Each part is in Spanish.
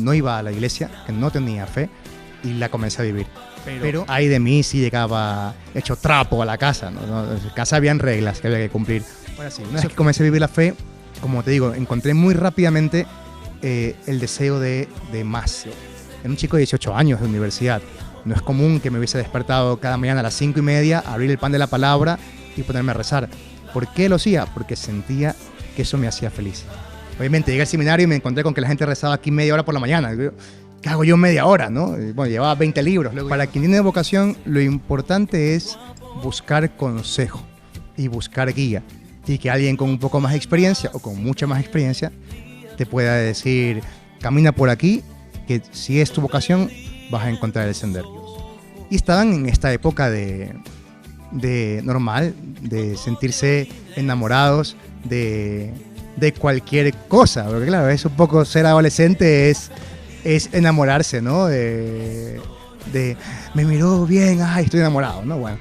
no iba a la iglesia, que no tenía fe, y la comencé a vivir. Pero ay de mí si llegaba hecho trapo a la casa, ¿no? En casa habían reglas que había que cumplir. Ahora sí, una vez que comencé a vivir la fe, como te digo, encontré muy rápidamente el deseo de más. Era un chico de 18 años de universidad. No es común que me hubiese despertado cada mañana a las 5:30, abrir el pan de la palabra y ponerme a rezar. ¿Por qué lo hacía? Porque sentía que eso me hacía feliz. Obviamente llegué al seminario y me encontré con que la gente rezaba aquí media hora por la mañana. ¿Qué hago yo media hora, no? Bueno, llevaba 20 libros. Para quien tiene vocación, lo importante es buscar consejo y buscar guía. Y que alguien con un poco más de experiencia o con mucha más experiencia te pueda decir, camina por aquí, que si es tu vocación vas a encontrar el sendero. Y estaban en esta época de normal, de sentirse enamorados de cualquier cosa, porque claro, es un poco ser adolescente, es enamorarse, ¿no? Me miró bien, ay, estoy enamorado, ¿no? Bueno,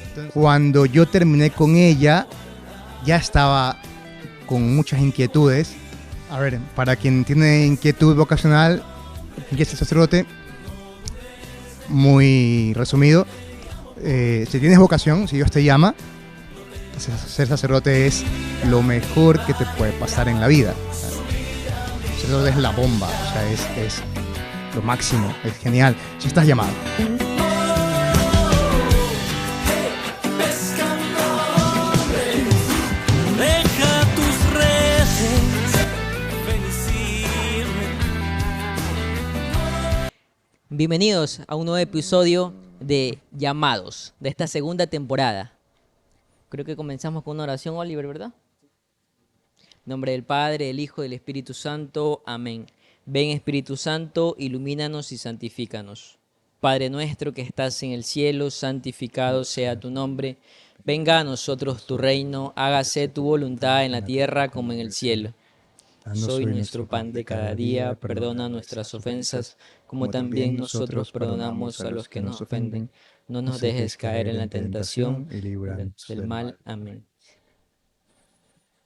entonces, cuando yo terminé con ella, ya estaba con muchas inquietudes. A ver, para quien tiene inquietud vocacional, que es el sacerdote, muy resumido, si tienes vocación, si Dios te llama, ser sacerdote es lo mejor que te puede pasar en la vida. Ser sacerdote es la bomba, o sea, es lo máximo, es genial, si estás llamado. Bienvenidos a un nuevo episodio de Llamados, de esta segunda temporada. Creo que comenzamos con una oración, Oliver, ¿verdad? En nombre del Padre, del Hijo y del Espíritu Santo. Amén. Ven, Espíritu Santo, ilumínanos y santifícanos. Padre nuestro que estás en el cielo, santificado sea tu nombre. Venga a nosotros tu reino, hágase tu voluntad en la tierra como en el cielo. Soy nuestro pan de cada día, perdona nuestras ofensas, como también nosotros perdonamos a los que nos ofenden. No nos dejes caer en la tentación y líbranos del mal. Amén.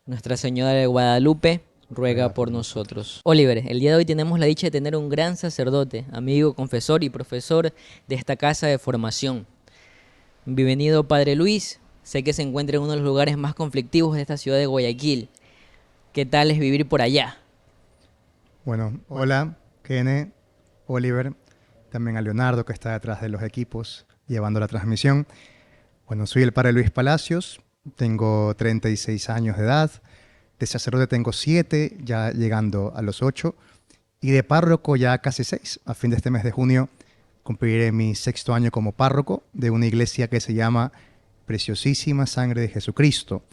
Nuestra Señora de Guadalupe ruega por nosotros. Oliver, el día de hoy tenemos la dicha de tener un gran sacerdote, amigo, confesor y profesor de esta casa de formación. Bienvenido, Padre Luis. Sé que se encuentra en uno de los lugares más conflictivos de esta ciudad de Guayaquil. ¿Qué tal es vivir por allá? Bueno, hola, Kene, Oliver, también a Leonardo, que está detrás de los equipos llevando la transmisión. Bueno, soy el Padre Luis Palacios, tengo 36 años de edad, de sacerdote tengo 7, ya llegando a los 8, y de párroco ya casi 6. A fin de este mes de junio cumpliré mi 6º año como párroco de una iglesia que se llama Preciosísima Sangre de Jesucristo,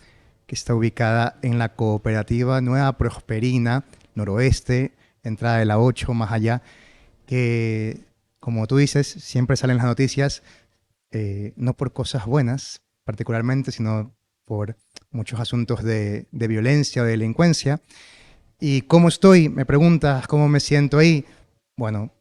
que está ubicada en la cooperativa Nueva Prosperina, noroeste, entrada de la 8, más allá, que, como tú dices, siempre salen las noticias, no por cosas buenas particularmente, sino por muchos asuntos de violencia o de delincuencia. ¿Y cómo estoy? Me preguntas, ¿cómo me siento ahí? Bueno,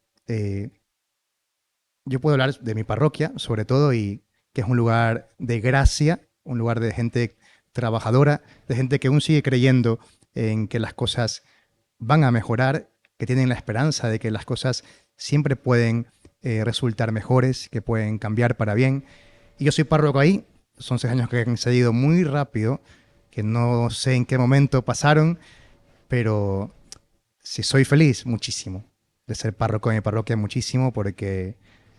yo puedo hablar de mi parroquia, sobre todo, y que es un lugar de gracia, un lugar de gente trabajadora, de gente que aún sigue creyendo en que las cosas van a mejorar, que tienen la esperanza de que las cosas siempre pueden resultar mejores, que pueden cambiar para bien. Y yo soy párroco ahí, son 6 años que han seguido muy rápido, que no sé en qué momento pasaron, pero si soy feliz, muchísimo, de ser párroco de mi parroquia, muchísimo, porque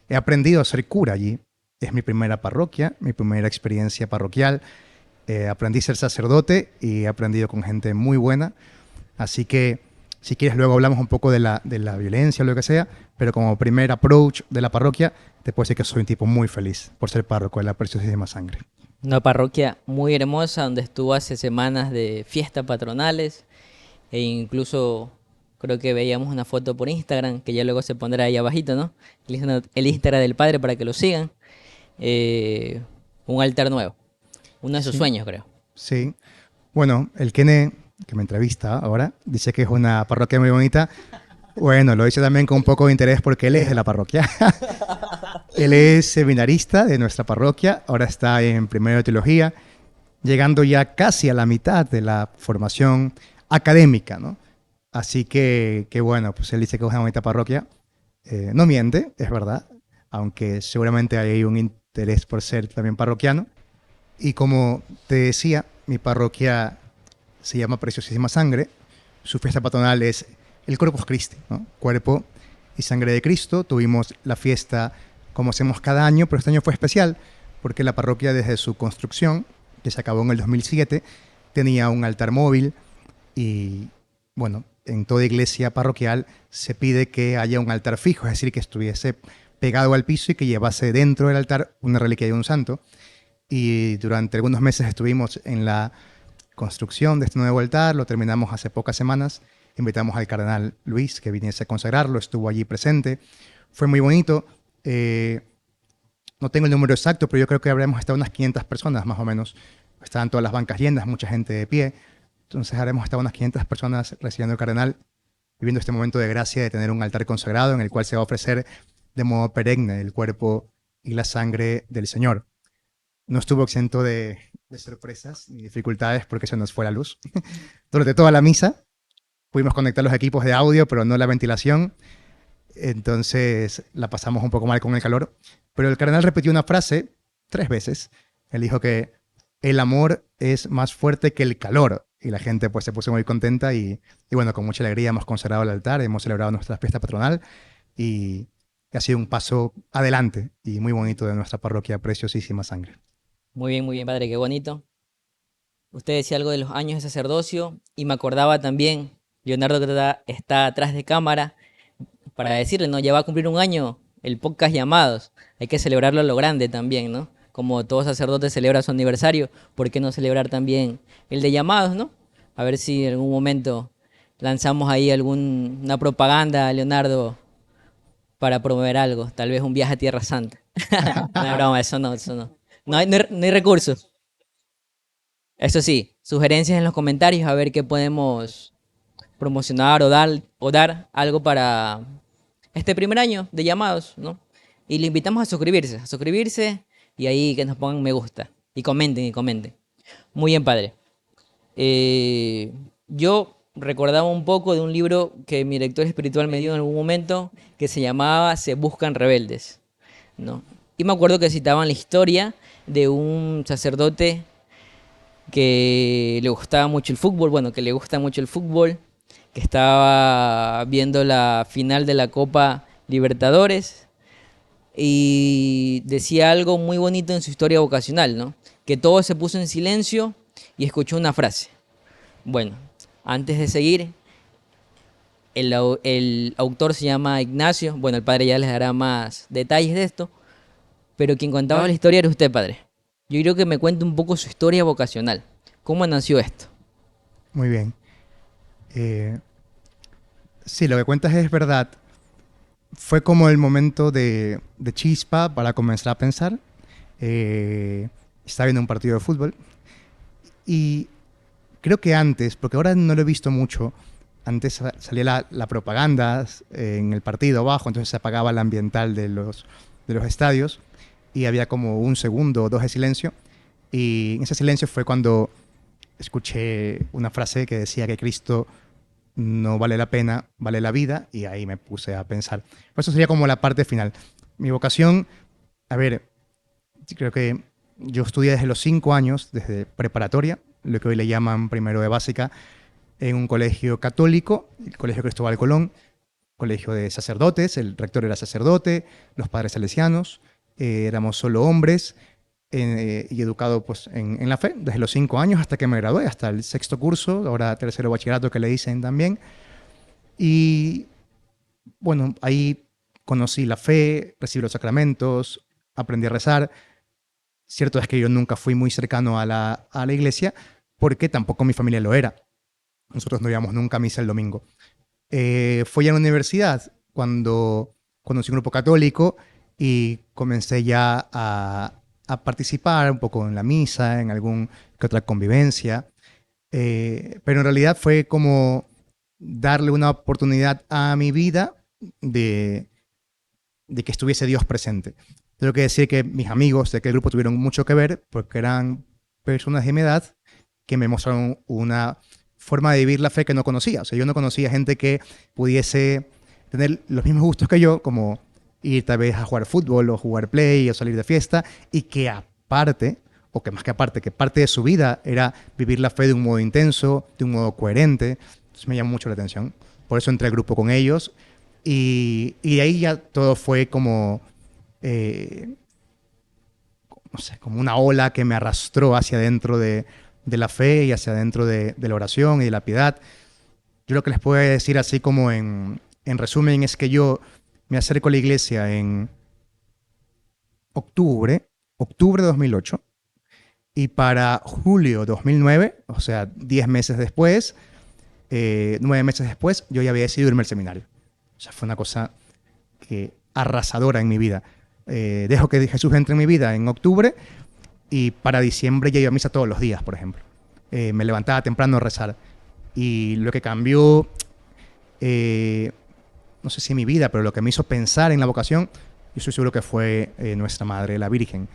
he aprendido a ser cura allí. Es mi primera parroquia, mi primera experiencia parroquial. Aprendí a ser sacerdote y he aprendido con gente muy buena. Así que, si quieres, luego hablamos un poco de la violencia o lo que sea, pero como primer approach de la parroquia, te puedo decir que soy un tipo muy feliz por ser párroco de la Preciosísima Sangre. Una parroquia muy hermosa donde estuvo hace semanas de fiestas patronales e incluso creo que veíamos una foto por Instagram que ya luego se pondrá ahí abajito, ¿no? El Instagram del padre para que lo sigan. Un altar nuevo. Uno de sus sueños, creo. Sí. Bueno, el Kene, que me entrevista ahora, dice que es una parroquia muy bonita. Bueno, lo dice también con un poco de interés porque él es de la parroquia. Él es seminarista de nuestra parroquia, ahora está en primero de teología, llegando ya casi a la mitad de la formación académica, ¿no? Así que bueno, pues él dice que es una bonita parroquia. No miente, es verdad, aunque seguramente hay un interés por ser también parroquiano. Y como te decía, mi parroquia se llama Preciosísima Sangre. Su fiesta patronal es el Corpus Christi, ¿no? Cuerpo y sangre de Cristo. Tuvimos la fiesta como hacemos cada año, pero este año fue especial porque la parroquia desde su construcción, que se acabó en el 2007, tenía un altar móvil y, bueno, en toda iglesia parroquial se pide que haya un altar fijo, es decir, que estuviese pegado al piso y que llevase dentro del altar una reliquia de un santo. Y durante algunos meses estuvimos en la construcción de este nuevo altar, lo terminamos hace pocas semanas, invitamos al cardenal Luis que viniese a consagrarlo, estuvo allí presente, fue muy bonito. No tengo el número exacto, pero yo creo que habremos estado unas 500 personas más o menos. Estaban todas las bancas llenas, mucha gente de pie. Entonces habremos estado unas 500 personas recibiendo al cardenal, viviendo este momento de gracia de tener un altar consagrado en el cual se va a ofrecer de modo perenne el cuerpo y la sangre del Señor. No estuvo exento de sorpresas ni dificultades porque se nos fue la luz. Durante toda la misa pudimos conectar los equipos de audio, pero no la ventilación. Entonces la pasamos un poco mal con el calor. Pero el cardenal repitió una frase 3 veces. Él dijo que el amor es más fuerte que el calor. Y la gente pues se puso muy contenta y bueno, con mucha alegría hemos consagrado el altar, hemos celebrado nuestra fiesta patronal y ha sido un paso adelante y muy bonito de nuestra parroquia Preciosísima Sangre. Muy bien, padre, qué bonito. Usted decía algo de los años de sacerdocio y me acordaba también, Leonardo que está atrás de cámara, para decirle, ¿no? Ya va a cumplir un año el podcast Llamados. Hay que celebrarlo a lo grande también, ¿no? Como todo sacerdote celebra su aniversario, ¿por qué no celebrar también el de Llamados, ¿no? A ver si en algún momento lanzamos ahí alguna propaganda, Leonardo, para promover algo, tal vez un viaje a Tierra Santa. No es broma, eso no, eso no. No hay recursos. Eso sí, sugerencias en los comentarios a ver qué podemos promocionar o dar algo para este primer año de Llamados, ¿no? Y le invitamos a suscribirse y ahí que nos pongan me gusta y comenten y comenten. Muy bien, padre. Yo recordaba un poco de un libro que mi director espiritual me dio en algún momento que se llamaba Se buscan rebeldes, ¿no? Y me acuerdo que citaban la historia de un sacerdote que le gustaba mucho el fútbol, bueno, que le gusta mucho el fútbol, que estaba viendo la final de la Copa Libertadores y decía algo muy bonito en su historia vocacional, ¿no? Que todo se puso en silencio y escuchó una frase. Bueno, antes de seguir, el autor se llama Ignacio, bueno, el padre ya les dará más detalles de esto, pero quien contaba la historia era usted, padre. Yo creo que me cuente un poco su historia vocacional. ¿Cómo nació esto? Muy bien. Sí, lo que cuentas es verdad. Fue como el momento de chispa para comenzar a pensar. Estaba viendo un partido de fútbol y creo que antes, porque ahora no lo he visto mucho, antes salía la propaganda en el partido abajo, entonces se apagaba el ambiental de los estadios y había como un segundo o dos de silencio. Y en ese silencio fue cuando escuché una frase que decía que Cristo no vale la pena, vale la vida, y ahí me puse a pensar. Pues eso sería como la parte final. Mi vocación, a ver, creo que yo estudié desde los 5 años, desde preparatoria, lo que hoy le llaman primero de básica, en un colegio católico, el Colegio Cristóbal Colón, colegio de sacerdotes, el rector era sacerdote, los padres salesianos, éramos solo hombres, y educado pues, en la fe, desde los 5 años hasta que me gradué, hasta el sexto curso, ahora tercero bachillerato que le dicen también. Y bueno, ahí conocí la fe, recibí los sacramentos, aprendí a rezar. Cierto es que yo nunca fui muy cercano a la iglesia, porque tampoco mi familia lo era. Nosotros no íbamos nunca a misa el domingo. Fue ya en la universidad cuando conocí un grupo católico y comencé ya a participar un poco en la misa, en algún que otra convivencia. Pero en realidad fue como darle una oportunidad a mi vida de que estuviese Dios presente. Tengo que decir que mis amigos de aquel grupo tuvieron mucho que ver porque eran personas de mi edad que me mostraron una forma de vivir la fe que no conocía. O sea, yo no conocía gente que pudiese tener los mismos gustos que yo, como ir tal vez a jugar fútbol o jugar play o salir de fiesta, y que aparte, o que más que aparte, que parte de su vida era vivir la fe de un modo intenso, de un modo coherente. Entonces me llamó mucho la atención. Por eso entré al grupo con ellos y de ahí ya todo fue como, no sé, como una ola que me arrastró hacia adentro de la fe y hacia adentro de la oración y de la piedad. Yo lo que les puedo decir así como en resumen es que yo me acerco a la iglesia en octubre de 2008, y para julio 2009, o sea, 10 meses después, 9 meses después, yo ya había decidido irme al seminario. O sea, fue una cosa que arrasadora en mi vida. Dejo que Jesús entre en mi vida en octubre y para diciembre ya iba a misa todos los días, por ejemplo. Me levantaba temprano a rezar. Y lo que cambió, no sé si en mi vida, pero lo que me hizo pensar en la vocación, yo estoy seguro que fue nuestra Madre, la Virgen.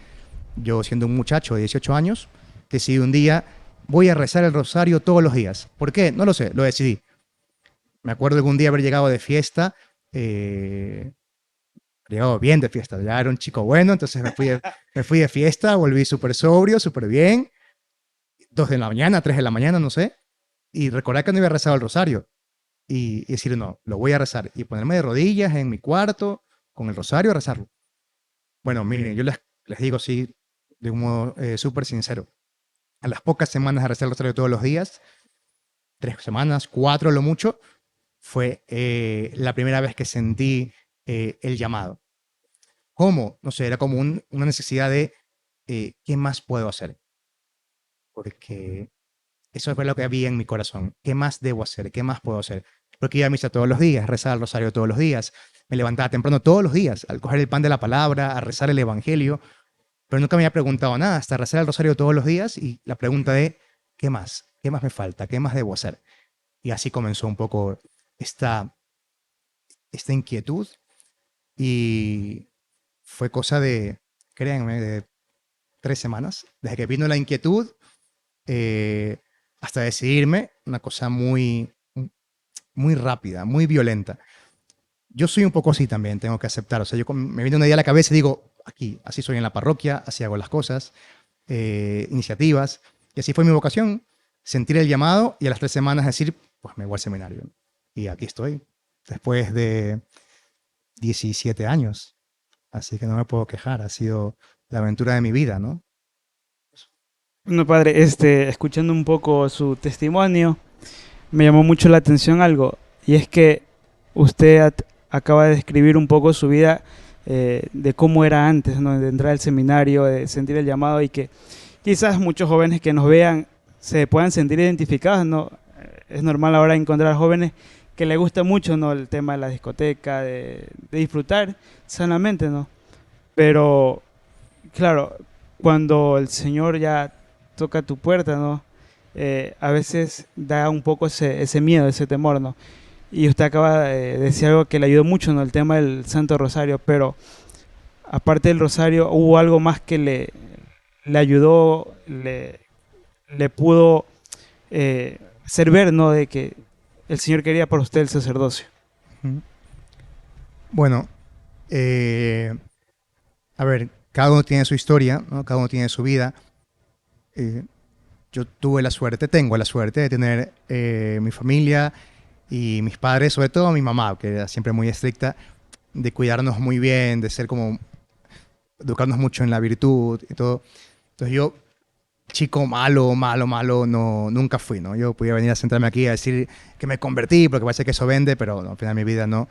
Yo, siendo un muchacho de 18 años, decidí un día, voy a rezar el rosario todos los días. ¿Por qué? No lo sé, lo decidí. Me acuerdo de un día haber llegado de fiesta, llegado bien de fiesta, ya era un chico bueno, entonces me fui de fiesta, volví súper sobrio, súper bien, 2 de la mañana, 3 de la mañana, no sé, y recordé que no había rezado el rosario, y decir, no, lo voy a rezar, y ponerme de rodillas en mi cuarto, con el rosario, a rezarlo. Bueno, miren, yo les digo así, de un modo súper sincero, a las pocas semanas de rezar el rosario todos los días, 3 semanas, 4 lo mucho, fue la primera vez que sentí el llamado. ¿Cómo? No sé, era como una necesidad de ¿qué más puedo hacer? Porque eso fue lo que había en mi corazón. ¿Qué más debo hacer? ¿Qué más puedo hacer? Porque iba a misa todos los días, rezaba el rosario todos los días, me levantaba temprano todos los días, al coger el pan de la palabra, a rezar el evangelio, pero nunca me había preguntado nada, hasta rezar el rosario todos los días y la pregunta de ¿qué más? ¿Qué más me falta? ¿Qué más debo hacer? Y así comenzó un poco esta inquietud y fue cosa de, créanme, de 3 semanas, desde que vino la inquietud hasta decidirme, una cosa muy, muy rápida, muy violenta. Yo soy un poco así también, tengo que aceptar. O sea, me viene una idea a la cabeza y digo, aquí, así soy en la parroquia, así hago las cosas, iniciativas. Y así fue mi vocación, sentir el llamado y a las 3 semanas decir, pues me voy al seminario. Y aquí estoy, después de 17 años. Así que no me puedo quejar, ha sido la aventura de mi vida, ¿no? Bueno, padre, escuchando un poco su testimonio, me llamó mucho la atención algo, y es que usted acaba de describir un poco su vida de cómo era antes, ¿no? De entrar al seminario, de sentir el llamado, y que quizás muchos jóvenes que nos vean se puedan sentir identificados, ¿no? Es normal ahora encontrar jóvenes que les gusta mucho, ¿no? El tema de la discoteca, de disfrutar sanamente, ¿no? Pero, claro, cuando el Señor ya toca tu puerta, ¿no? A veces da un poco ese miedo, ese temor, ¿no? Y usted acaba de decir algo que le ayudó mucho, ¿no? El tema del Santo Rosario, pero aparte del Rosario, ¿hubo algo más que le ayudó, le pudo hacer ver, ¿no? De que el Señor quería por usted el sacerdocio? Bueno, a ver, cada uno tiene su historia, ¿no? Cada uno tiene su vida. Yo tengo la suerte de tener mi familia y mis padres, sobre todo mi mamá, que era siempre muy estricta, de cuidarnos muy bien, de ser como, educarnos mucho en la virtud y todo. Entonces yo, chico malo, no, nunca fui, ¿no? Yo podía venir a sentarme aquí a decir que me convertí, porque parece que eso vende, pero no, al final de mi vida no.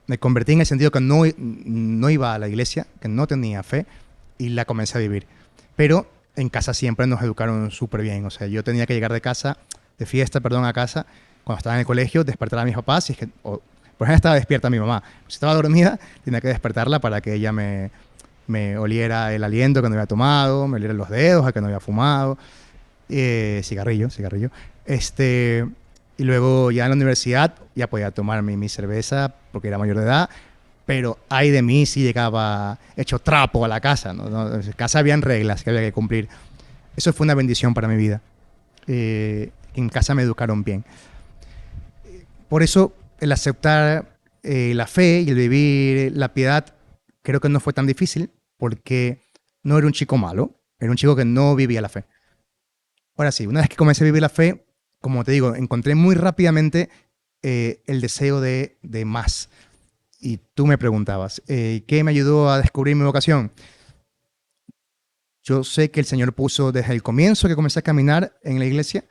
Me convertí en el sentido que no iba a la iglesia, que no tenía fe, y la comencé a vivir. Pero en casa siempre nos educaron súper bien. O sea, yo tenía que llegar de fiesta, a casa, cuando estaba en el colegio, despertar a mis papás, y es que, por ejemplo, estaba despierta mi mamá. Si estaba dormida, tenía que despertarla para que ella me oliera el aliento que no había tomado, me oliera los dedos a que no había fumado, cigarrillo. Y luego ya en la universidad ya podía tomar mi cerveza porque era mayor de edad, pero ay de mí si llegaba hecho trapo a la casa, ¿no? En casa habían reglas que había que cumplir. Eso fue una bendición para mi vida. que en casa me educaron bien. Por eso el aceptar la fe y el vivir la piedad creo que no fue tan difícil, porque no era un chico malo, era un chico que no vivía la fe. Ahora sí, una vez que comencé a vivir la fe, como te digo, encontré muy rápidamente el deseo de más. Y tú me preguntabas, ¿qué me ayudó a descubrir mi vocación? Yo sé que el Señor puso desde el comienzo que comencé a caminar en la iglesia,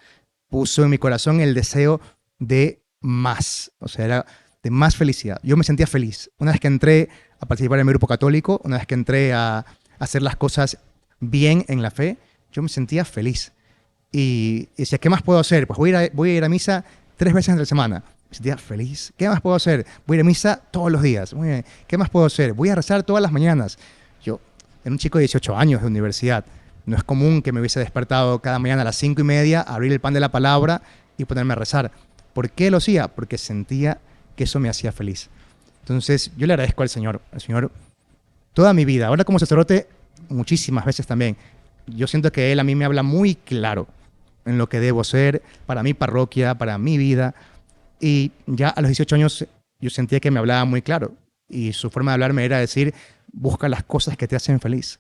puso en mi corazón el deseo de más, o sea, era de más felicidad. Yo me sentía feliz. Una vez que entré a participar en mi grupo católico, una vez que entré a hacer las cosas bien en la fe, yo me sentía feliz. Y decía, ¿qué más puedo hacer? Pues voy a ir a misa 3 veces entre la semana. Me sentía feliz. ¿Qué más puedo hacer? Voy a ir a misa todos los días. Muy bien. ¿Qué más puedo hacer? Voy a rezar todas las mañanas. Yo era un chico de 18 años de universidad. No es común que me hubiese despertado cada mañana a las 5:30, abrir el pan de la palabra y ponerme a rezar. ¿Por qué lo hacía? Porque sentía que eso me hacía feliz. Entonces, yo le agradezco al Señor toda mi vida. Ahora como sacerdote, muchísimas veces también. Yo siento que Él a mí me habla muy claro en lo que debo ser para mi parroquia, para mi vida. Y ya a los 18 años yo sentía que me hablaba muy claro. Y su forma de hablarme era decir, busca las cosas que te hacen feliz.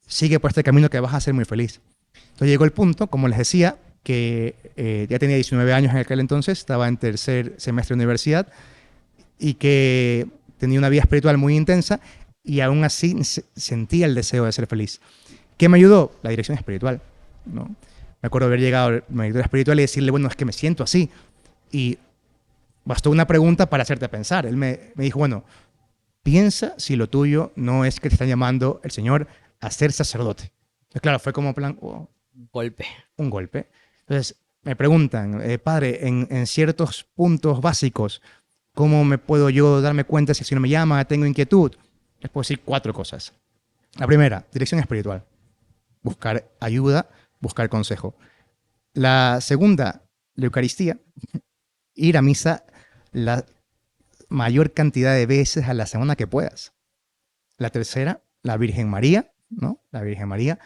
Sigue por este camino que vas a ser muy feliz. Entonces llegó el punto, como les decía, que ya tenía 19 años en aquel entonces, estaba en tercer semestre de universidad y que tenía una vida espiritual muy intensa y aún así sentía el deseo de ser feliz. ¿Qué me ayudó? La dirección espiritual, ¿no? Me acuerdo haber llegado a mi director espiritual y decirle, bueno, es que me siento así. Y bastó una pregunta para hacerte pensar. Él me dijo, bueno, piensa si lo tuyo no es que te está llamando el Señor a ser sacerdote. Entonces, claro, fue como plan, oh, Golpe. un golpe. Entonces, me preguntan, padre, en ciertos puntos básicos, ¿cómo me puedo yo darme cuenta si no me llama, tengo inquietud? Les puedo decir 4 cosas. La primera, dirección espiritual. Buscar ayuda, buscar consejo. La segunda, la Eucaristía. Ir a misa la mayor cantidad de veces a la semana que puedas. La tercera, la Virgen María, ¿no? La Virgen María,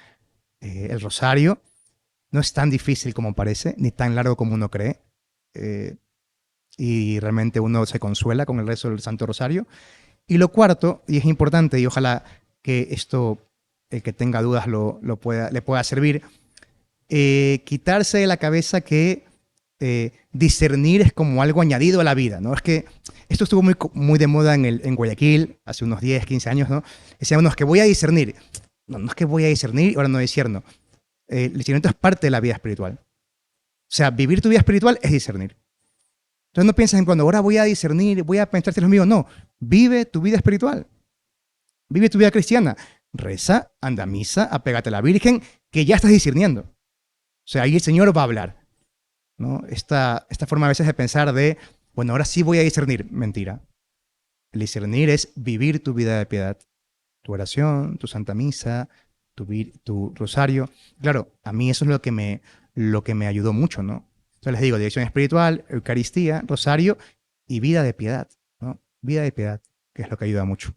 el rosario. No es tan difícil como parece, ni tan largo como uno cree. Y realmente uno se consuela con el rezo del Santo Rosario. Y lo cuarto, y es importante, y ojalá que esto, el que tenga dudas le pueda servir, quitarse de la cabeza que discernir es como algo añadido a la vida, ¿no? Es que esto estuvo muy de moda en Guayaquil, hace unos 10, 15 años, ¿no? Decían, no, es que voy a discernir. No, no es que voy a discernir y ahora no discierno. El discernimiento es parte de la vida espiritual. O sea, vivir tu vida espiritual es discernir. Entonces no piensas en cuando ahora voy a discernir, voy a pensar si es lo mío. No, vive tu vida espiritual. Vive tu vida cristiana. Reza, anda a misa, apégate a la Virgen, que ya estás discerniendo. O sea, ahí el Señor va a hablar, ¿no? Esta forma a veces de pensar de, bueno, ahora sí voy a discernir. Mentira. El discernir es vivir tu vida de piedad. Tu oración, tu santa misa, tu rosario. Claro, a mí eso es lo que me ayudó mucho, ¿no? Entonces les digo, dirección espiritual, Eucaristía, rosario y vida de piedad, ¿no? Vida de piedad, que es lo que ayuda mucho.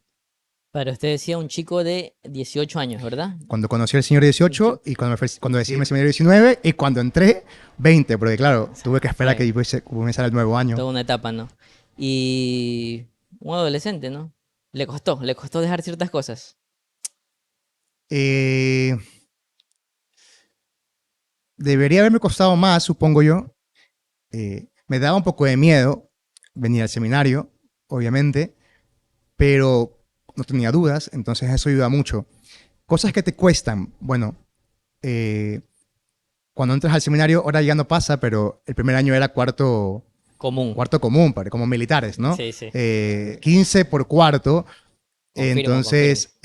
Pero usted decía un chico de 18 años, ¿verdad? Cuando conocí al Señor 18 y cuando decidí el seminario 19 y cuando entré 20, porque claro, tuve que esperar que comenzara el nuevo año. Toda una etapa, ¿no? Y un adolescente, ¿no? Le costó dejar ciertas cosas. Debería haberme costado más, supongo yo. Me daba un poco de miedo venir al seminario, obviamente, pero no tenía dudas, entonces eso ayuda mucho. Cosas que te cuestan, bueno, cuando entras al seminario, ahora ya no pasa, pero el primer año era cuarto común, como militares, ¿no? Sí, sí. 15 por cuarto. Confirmo, Entonces,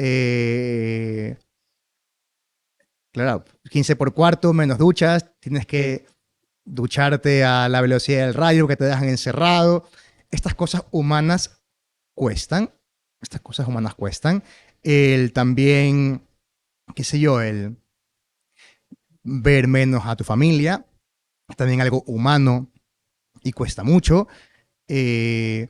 claro, 15 por cuarto, menos duchas, tienes que ducharte a la velocidad del rayo, que te dejan encerrado. Estas cosas humanas cuestan. El también, qué sé yo, el ver menos a tu familia, es también algo humano y cuesta mucho. De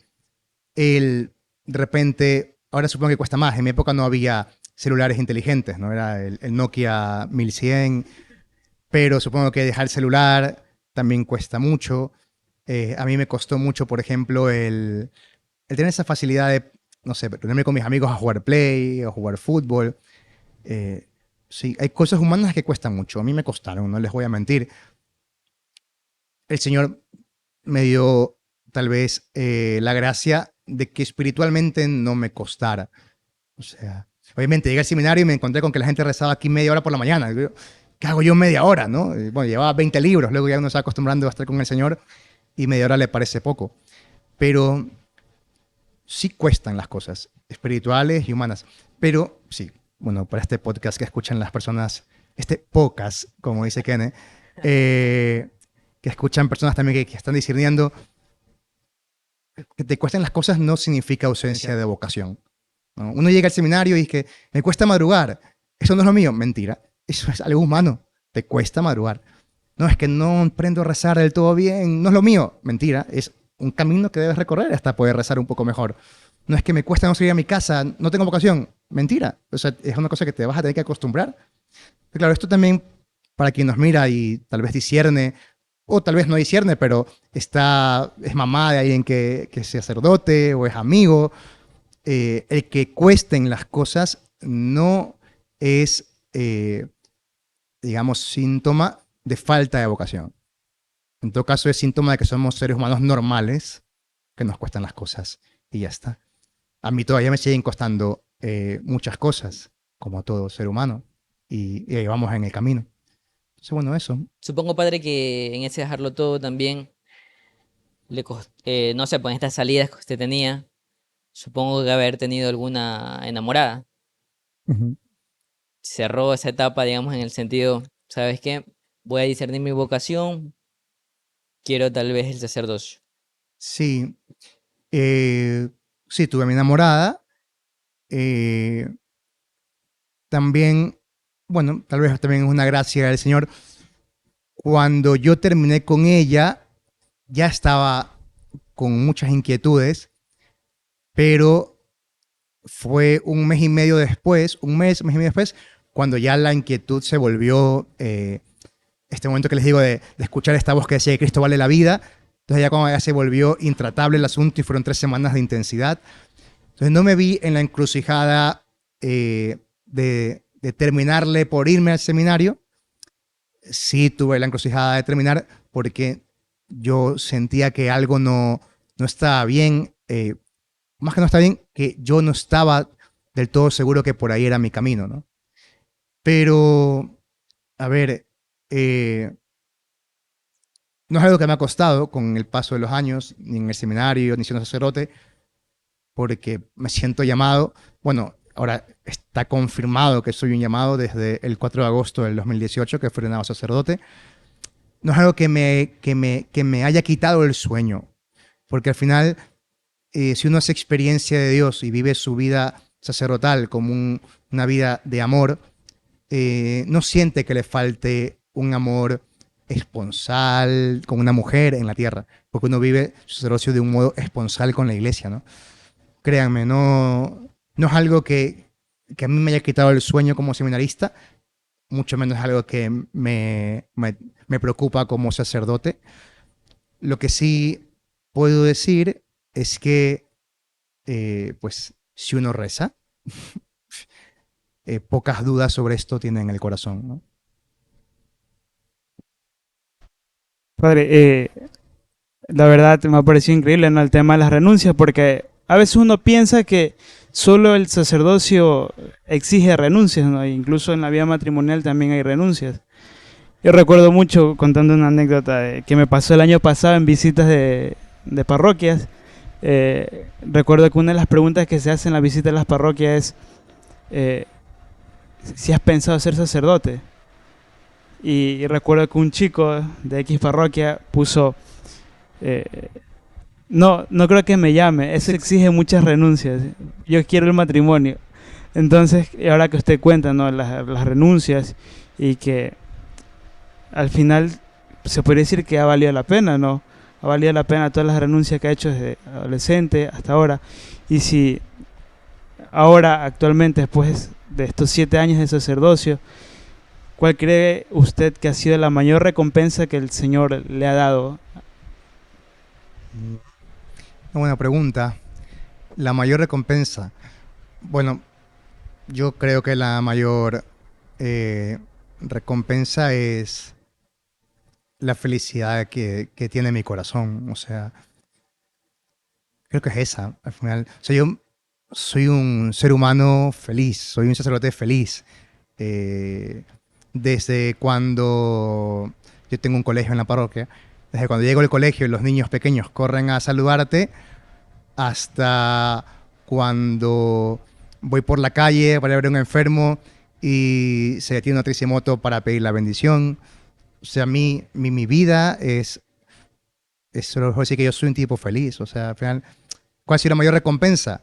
repente, ahora supongo que cuesta más. En mi época no había celulares inteligentes, ¿no? Era el Nokia 1100. pero supongo que dejar el celular también cuesta mucho. A mí me costó mucho, por ejemplo, el tener esa facilidad de, no sé, reunirme con mis amigos a jugar play o jugar fútbol. Sí, hay cosas humanas que cuestan mucho. A mí me costaron, no les voy a mentir. El Señor me dio tal vez la gracia de que espiritualmente no me costara. O sea, obviamente llegué al seminario y me encontré con que la gente rezaba aquí media hora por la mañana. ¿Qué hago yo media hora, no? Bueno, llevaba 20 libros, luego ya uno se va acostumbrando a estar con el Señor y media hora le parece poco. Pero sí cuestan las cosas espirituales y humanas. Pero sí, bueno, para este podcast que escuchan las personas, este podcast, como dice Kene, que escuchan personas también que están discerniendo, que te cuesten las cosas no significa ausencia de vocación, ¿no? Uno llega al seminario y es que me cuesta madrugar, eso no es lo mío, mentira, eso es algo humano, te cuesta madrugar. No, es que no aprendo a rezar del todo bien, no es lo mío, mentira, es un camino que debes recorrer hasta poder rezar un poco mejor. No es que me cuesta no salir a mi casa, no tengo vocación, mentira, o sea, es una cosa que te vas a tener que acostumbrar. Pero claro, esto también para quien nos mira y tal vez discierne, o tal vez no discierne, pero es mamá de alguien que es sacerdote o es amigo. El que cuesten las cosas no es, digamos, síntoma de falta de vocación. En todo caso, es síntoma de que somos seres humanos normales, que nos cuestan las cosas y ya está. A mí todavía me siguen costando muchas cosas, como a todo ser humano, y ahí vamos en el camino. Entonces, bueno, eso. Supongo, padre, que en ese dejarlo todo también no sé, pues en estas salidas que usted tenía, supongo que haber tenido alguna enamorada. Uh-huh. Cerró esa etapa, digamos, en el sentido, ¿sabes qué? Voy a discernir mi vocación, quiero tal vez el sacerdocio. Sí, sí, tuve a mi enamorada. También, bueno, tal vez también es una gracia del Señor. Cuando yo terminé con ella, ya estaba con muchas inquietudes, pero fue un mes y medio después, mes y medio después, cuando ya la inquietud se volvió, este momento que les digo de escuchar esta voz que decía que Cristo vale la vida. Entonces ya cuando ya se volvió intratable el asunto y fueron 3 semanas de intensidad. Entonces no me vi en la encrucijada de terminarle por irme al seminario. Sí tuve la encrucijada de terminar porque yo sentía que algo no estaba bien. Más que no estaba bien, que yo no estaba del todo seguro que por ahí era mi camino, ¿no? Pero, a ver, no es algo que me ha costado con el paso de los años, ni en el seminario, ni siendo sacerdote, porque me siento llamado. Bueno, ahora está confirmado que soy un llamado desde el 4 de agosto del 2018, que fui ordenado sacerdote. No es algo que me haya quitado el sueño, porque al final, si uno hace experiencia de Dios y vive su vida sacerdotal como una vida de amor, no siente que le falte un amor esponsal con una mujer en la tierra, porque uno vive su sacerdocio de un modo esponsal con la iglesia, ¿no? Créanme, no es algo que a mí me haya quitado el sueño como seminarista, mucho menos algo que me preocupa como sacerdote. Lo que sí puedo decir es que, pues, si uno reza, pocas dudas sobre esto tiene en el corazón, ¿no? Padre, la verdad me ha parecido increíble, ¿no?, el tema de las renuncias, porque a veces uno piensa que solo el sacerdocio exige renuncias, ¿no? Incluso en la vida matrimonial también hay renuncias. Yo recuerdo mucho, contando una anécdota que me pasó el año pasado en visitas de parroquias. Recuerdo que una de las preguntas que se hace en la visita de las parroquias es si has pensado ser sacerdote. Y recuerdo que un chico de X parroquia puso, no creo que me llame, eso exige muchas renuncias, yo quiero el matrimonio. Entonces, ahora que usted cuenta, ¿no?, las renuncias, y que al final se podría decir que ha valido la pena, ¿no? Ha valido la pena todas las renuncias que ha hecho desde adolescente hasta ahora. Y si ahora, actualmente, después de estos 7 años de sacerdocio, ¿cuál cree usted que ha sido la mayor recompensa que el Señor le ha dado? Una buena pregunta. La mayor recompensa. Bueno, yo creo que la mayor recompensa es la felicidad que tiene mi corazón. O sea, creo que es esa, al final. O sea, yo soy un ser humano feliz, soy un sacerdote feliz. Eh, Desde cuando yo tengo un colegio en la parroquia, desde cuando llego al colegio y los niños pequeños corren a saludarte, hasta cuando voy por la calle para ver a un enfermo y se detiene una tricimoto para pedir la bendición. O sea, mi vida es solo decir que yo soy un tipo feliz. O sea, al final, ¿cuál ha sido la mayor recompensa?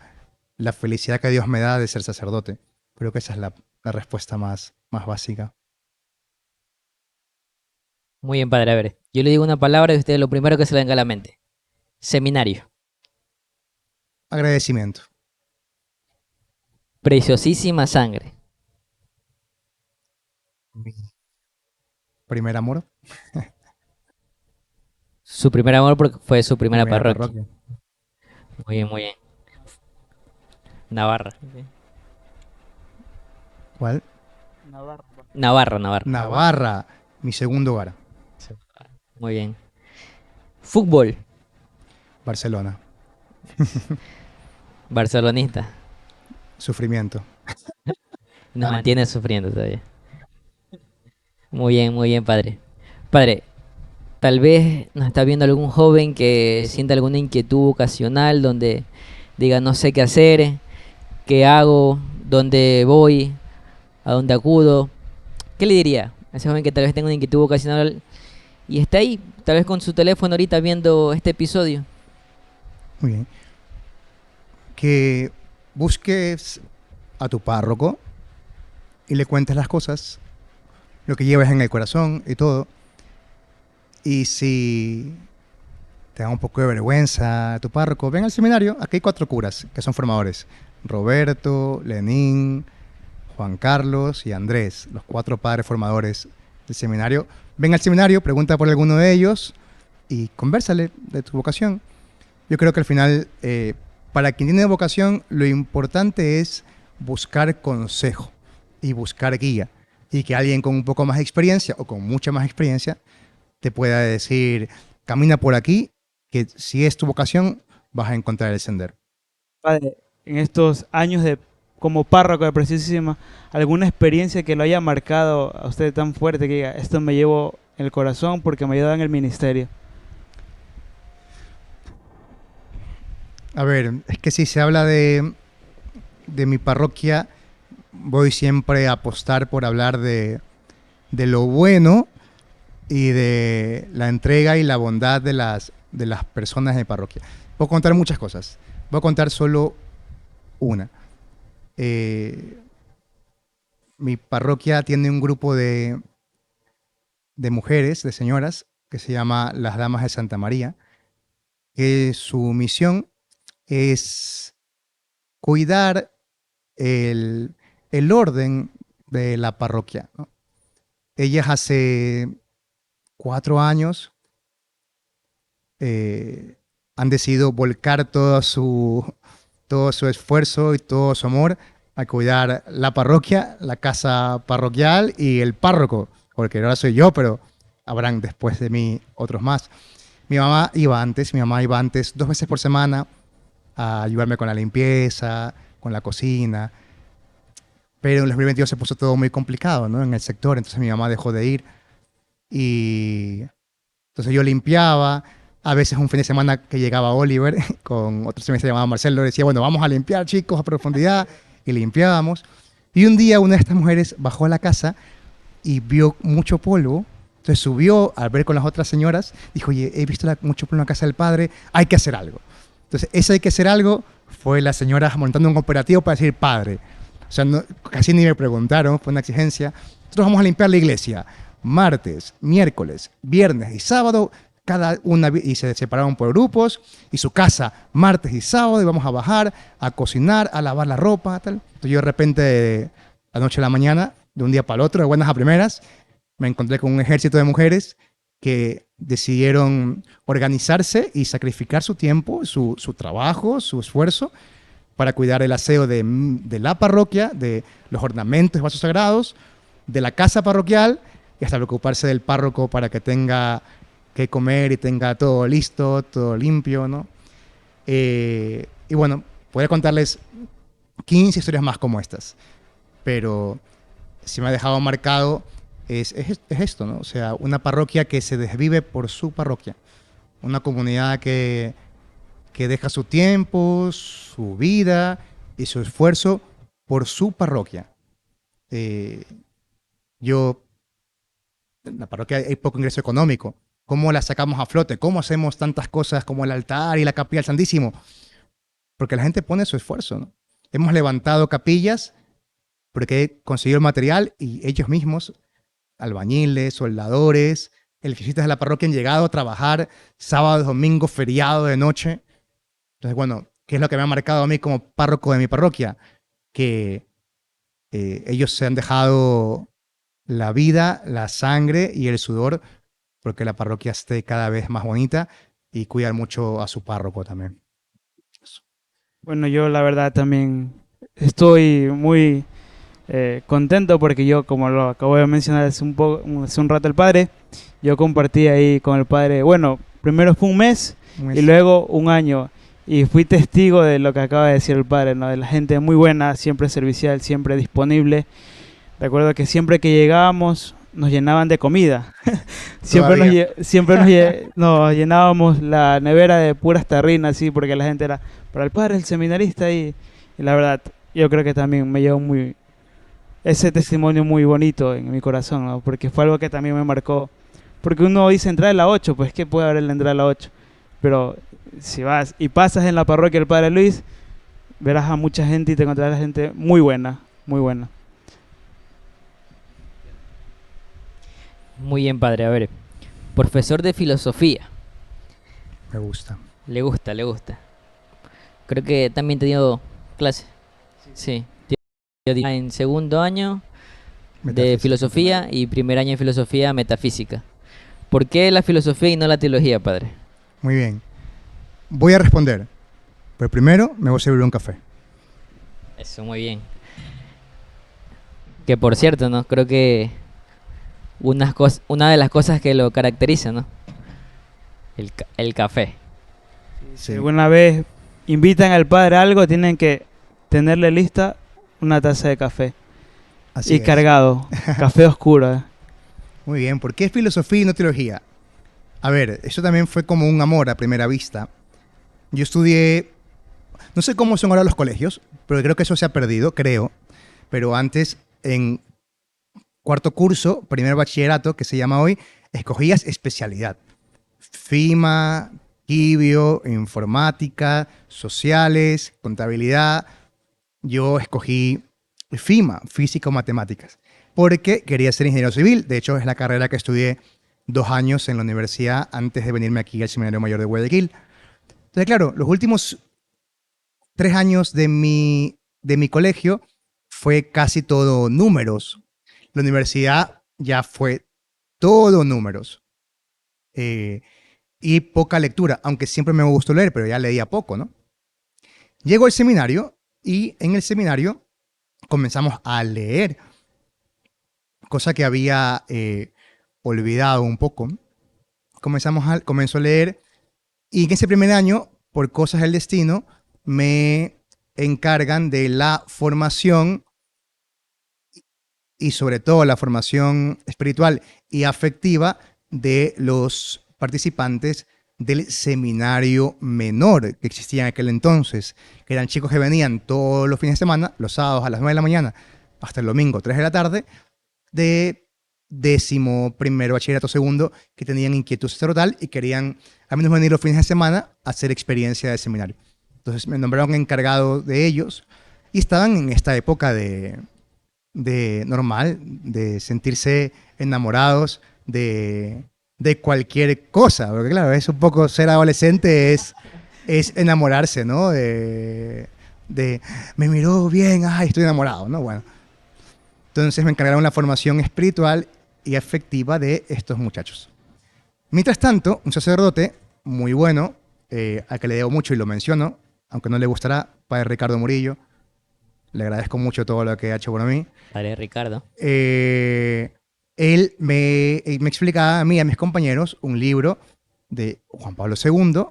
La felicidad que Dios me da de ser sacerdote. Creo que esa es la respuesta más básica. Muy bien, padre. A ver, yo le digo una palabra y usted lo primero que se le venga a la mente. Seminario. Agradecimiento. Preciosísima sangre. Mi primer amor. Su primer amor porque fue su primera parroquia. Parroquia. Muy bien, muy bien. Navarra. ¿Cuál? Navarra, Navarra. Navarra, mi segundo hogar. Muy bien. Fútbol. Barcelona. Barcelonista. Sufrimiento. Nos mantiene sufriendo todavía. Muy bien, padre. Padre, tal vez nos está viendo algún joven que sienta alguna inquietud ocasional donde diga no sé qué hacer, qué hago, dónde voy, a dónde acudo. ¿Qué le diría a ese joven que tal vez tenga una inquietud ocasional y está ahí, tal vez con su teléfono ahorita viendo este episodio? Muy bien. Que busques a tu párroco y le cuentes las cosas, lo que llevas en el corazón y todo. Y si te da un poco de vergüenza a tu párroco, ven al seminario. Aquí hay 4 curas que son formadores. Roberto, Lenín, Juan Carlos y Andrés, los 4 padres formadores del seminario. Ven al seminario, pregunta por alguno de ellos y convérsale de tu vocación. Yo creo que al final, para quien tiene vocación, lo importante es buscar consejo y buscar guía. Y que alguien con un poco más de experiencia o con mucha más experiencia te pueda decir, camina por aquí, que si es tu vocación, vas a encontrar el sendero. Padre, en estos años como párroco de Preciosísima, ¿alguna experiencia que lo haya marcado a usted tan fuerte que diga, esto me llevo en el corazón porque me ayuda en el ministerio? A ver, es que si se habla de mi parroquia, voy siempre a apostar por hablar de lo bueno y de la entrega y la bondad de las personas de mi parroquia. Puedo contar muchas cosas. Voy a contar solo una. Mi parroquia tiene un grupo de mujeres, de señoras, que se llama Las Damas de Santa María, que su misión es cuidar el orden de la parroquia, ¿no? Ellas hace 4 años han decidido volcar todo su esfuerzo y todo su amor a cuidar la parroquia, la casa parroquial y el párroco, porque ahora soy yo, pero habrán después de mí otros más. Mi mamá iba antes 2 veces por semana a ayudarme con la limpieza, con la cocina, pero en el 2022 se puso todo muy complicado, ¿no? En el sector, entonces mi mamá dejó de ir y entonces yo limpiaba. A veces un fin de semana que llegaba Oliver con otro señor que se llamaba Marcelo, decía, bueno, vamos a limpiar, chicos, a profundidad, y limpiábamos. Y un día una de estas mujeres bajó a la casa y vio mucho polvo. Entonces subió al ver con las otras señoras, dijo, oye, he visto mucho polvo en la casa del padre, hay que hacer algo. Entonces, ese hay que hacer algo fue la señora montando un operativo para decir padre. O sea, casi ni me preguntaron, fue una exigencia. Nosotros vamos a limpiar la iglesia martes, miércoles, viernes y sábado, cada una, y se separaron por grupos, y su casa martes y sábado, y vamos a bajar, a cocinar, a lavar la ropa, tal. Entonces yo de repente, la noche a la mañana, de un día para el otro, de buenas a primeras, me encontré con un ejército de mujeres que decidieron organizarse y sacrificar su tiempo, su trabajo, su esfuerzo para cuidar el aseo de la parroquia, de los ornamentos y vasos sagrados, de la casa parroquial y hasta preocuparse del párroco para que tenga que comer y tenga todo listo, todo limpio, ¿no? Y bueno, podría contarles 15 historias más como estas, pero si me ha dejado marcado es esto, ¿no? O sea, una parroquia que se desvive por su parroquia, una comunidad que deja su tiempo, su vida y su esfuerzo por su parroquia. En la parroquia hay poco ingreso económico. ¿Cómo la sacamos a flote? ¿Cómo hacemos tantas cosas como el altar y la capilla del Santísimo? Porque la gente pone su esfuerzo, ¿no? Hemos levantado capillas porque he conseguido el material y ellos mismos, albañiles, soldadores, electricistas de la parroquia han llegado a trabajar sábado, domingo, feriado de noche. Entonces, bueno, ¿qué es lo que me ha marcado a mí como párroco de mi parroquia? Que ellos se han dejado la vida, la sangre y el sudor porque la parroquia esté cada vez más bonita y cuidar mucho a su párroco también. Bueno, yo la verdad también estoy muy contento porque yo, como lo acabo de mencionar hace un rato el padre, yo compartí ahí con el padre, bueno, primero fue un mes y luego un año. Y fui testigo de lo que acaba de decir el padre, ¿no? De la gente muy buena, siempre servicial, siempre disponible. Recuerdo que siempre que llegábamos nos llenaban de comida. siempre nos llenábamos la nevera de puras tarrinas, así, porque la gente era para el padre, el seminarista. Y la verdad, yo creo que también me llevó ese testimonio muy bonito en mi corazón, ¿no? Porque fue algo que también me marcó. Porque uno dice entrar a la 8, pues ¿qué puede haber en la entrada a la 8? Pero si vas y pasas en la parroquia del Padre Luis, verás a mucha gente y te encontrarás gente muy buena, muy buena. Muy bien, padre. A ver, profesor de filosofía. Me gusta. Le gusta. Creo que también te dio clase. Sí. En segundo año de filosofía y primer año de filosofía metafísica. ¿Por qué la filosofía y no la teología, padre? Muy bien. Voy a responder. Pero primero me voy a servir un café. Eso, muy bien. Que por cierto, ¿no? Creo que una de las cosas que lo caracteriza, ¿no? El café. Sí. Si alguna vez invitan al padre a algo, tienen que tenerle lista una taza de café. Así y es. Cargado. Café oscuro. Muy bien. ¿Por qué filosofía y no teología? A ver, eso también fue como un amor a primera vista. Yo estudié, no sé cómo son ahora los colegios, pero creo que eso se ha perdido, creo. Pero antes, en cuarto curso, primer bachillerato, que se llama hoy, escogías especialidad. FIMA, Quibio, informática, sociales, contabilidad. Yo escogí FIMA, física o matemáticas, porque quería ser ingeniero civil. De hecho, es la carrera que estudié 2 años en la universidad antes de venirme aquí al Seminario Mayor de Guayaquil. Entonces, claro, los últimos 3 años de mi colegio fue casi todo números. La universidad ya fue todo números. Y poca lectura, aunque siempre me gustó leer, pero ya leía poco, ¿no? Llego al seminario y en el seminario comenzamos a leer, cosa que había olvidado un poco. Comenzó a leer y en ese primer año, por cosas del destino, me encargan de la formación y sobre todo la formación espiritual y afectiva de los participantes del seminario menor que existía en aquel entonces, que eran chicos que venían todos los fines de semana, los sábados a las 9 de la mañana hasta el domingo 3 de la tarde, de 11º bachillerato segundo, que tenían inquietud sacerdotal y querían al menos venir los fines de semana a hacer experiencia de seminario. Entonces me nombraron encargado de ellos y estaban en esta época de normal, de sentirse enamorados de cualquier cosa, porque claro, es un poco ser adolescente, es enamorarse, ¿no? Me miró bien, ay, estoy enamorado, ¿no? Bueno. Entonces me encargaron la formación espiritual y afectiva de estos muchachos. Mientras tanto, un sacerdote muy bueno, al que le debo mucho y lo menciono, aunque no le gustará, padre Ricardo Murillo, le agradezco mucho todo lo que ha hecho por mí. Padre Ricardo. Él me explicaba a mí y a mis compañeros un libro de Juan Pablo II,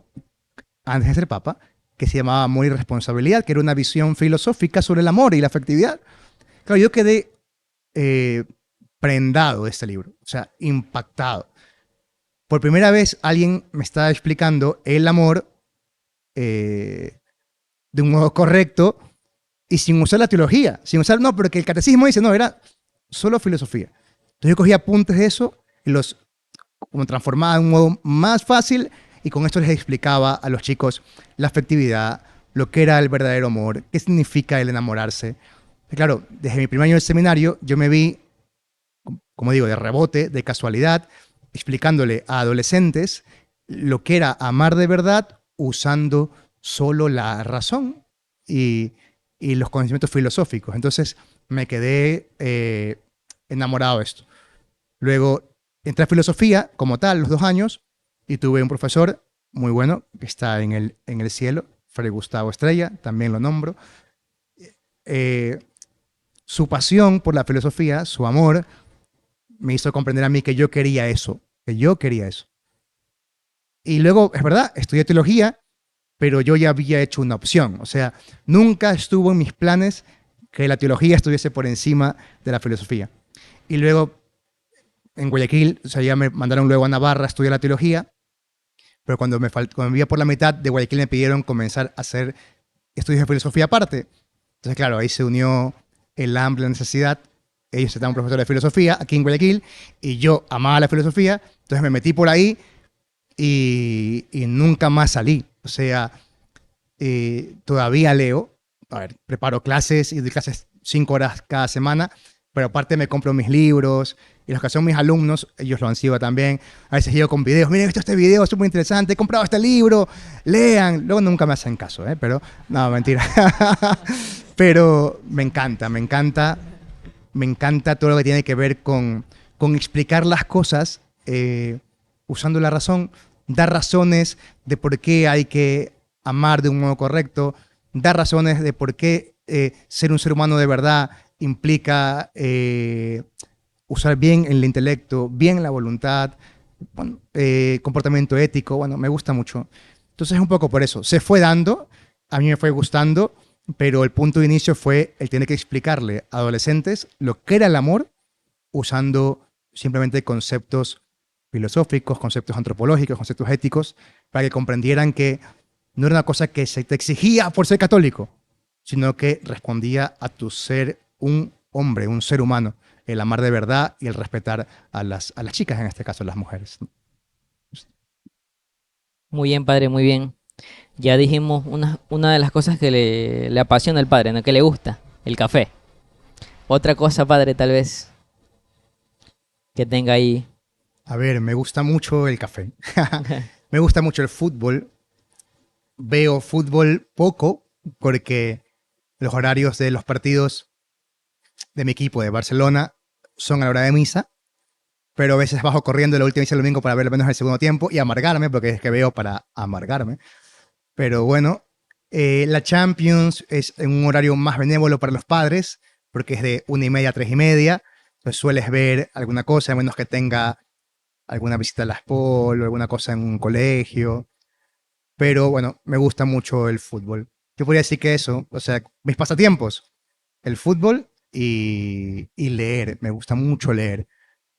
antes de ser papa, que se llamaba Amor y Responsabilidad, que era una visión filosófica sobre el amor y la afectividad. Claro, yo quedé prendado de este libro, o sea, impactado. Por primera vez alguien me estaba explicando el amor de un modo correcto y sin usar la teología, sin usar, no, porque el catecismo dice, no, era solo filosofía. Entonces yo cogía apuntes de eso y los como transformaba de un modo más fácil y con esto les explicaba a los chicos la afectividad, lo que era el verdadero amor, qué significa el enamorarse. Y claro, desde mi primer año del seminario yo me vi, como digo, de rebote, de casualidad, explicándole a adolescentes lo que era amar de verdad usando solo la razón y los conocimientos filosóficos. Entonces me quedé enamorado de esto. Luego entré a filosofía como tal, los 2 años, y tuve un profesor muy bueno que está en el cielo, Fray Gustavo Estrella, también lo nombro. Su pasión por la filosofía, su amor, me hizo comprender a mí que yo quería eso, que yo quería eso. Y luego, es verdad, estudié teología, pero yo ya había hecho una opción. O sea, nunca estuvo en mis planes que la teología estuviese por encima de la filosofía. Y luego, en Guayaquil, o sea, ya me mandaron luego a Navarra a estudiar la teología, pero cuando me vivía por la mitad de Guayaquil me pidieron comenzar a hacer estudios de filosofía aparte. Entonces, claro, ahí se unió el hambre, la necesidad. Ellos estaban profesores de filosofía aquí en Guayaquil y yo amaba la filosofía, entonces me metí por ahí y nunca más salí. O sea, todavía leo, a ver, preparo clases y doy clases 5 horas cada semana, pero aparte me compro mis libros y los que son mis alumnos, ellos lo han sido también. A veces llego con videos, miren, he visto este video, es súper interesante, he comprado este libro, lean. Luego nunca me hacen caso, pero no, mentira. Pero me encanta todo lo que tiene que ver con explicar las cosas usando la razón, dar razones de por qué hay que amar de un modo correcto, dar razones de por qué ser un ser humano de verdad implica usar bien el intelecto, bien la voluntad, bueno, comportamiento ético, bueno, me gusta mucho. Entonces es un poco por eso. Se fue dando, a mí me fue gustando, pero el punto de inicio fue el tener que explicarle a adolescentes lo que era el amor usando simplemente conceptos filosóficos, conceptos antropológicos, conceptos éticos, para que comprendieran que no era una cosa que se te exigía por ser católico, sino que respondía a tu ser un hombre, un ser humano, el amar de verdad y el respetar a las chicas, en este caso, las mujeres. Muy bien, padre, muy bien. Ya dijimos una de las cosas que le apasiona al padre, ¿no? Que le gusta, el café. Otra cosa, padre, tal vez, que tenga ahí. A ver, me gusta mucho el café. Me gusta mucho el fútbol. Veo fútbol poco porque los horarios de los partidos de mi equipo de Barcelona son a la hora de misa, pero a veces bajo corriendo la última misa del domingo para ver al menos el segundo tiempo y amargarme, porque es que veo para amargarme. Pero bueno, la Champions es en un horario más benévolo para los padres, porque es de 1:30 a 3:30, entonces sueles ver alguna cosa, a menos que tenga alguna visita a la SPOL o alguna cosa en un colegio. Pero bueno, me gusta mucho el fútbol. Yo podría decir que eso, o sea, mis pasatiempos, el fútbol y leer. Me gusta mucho leer.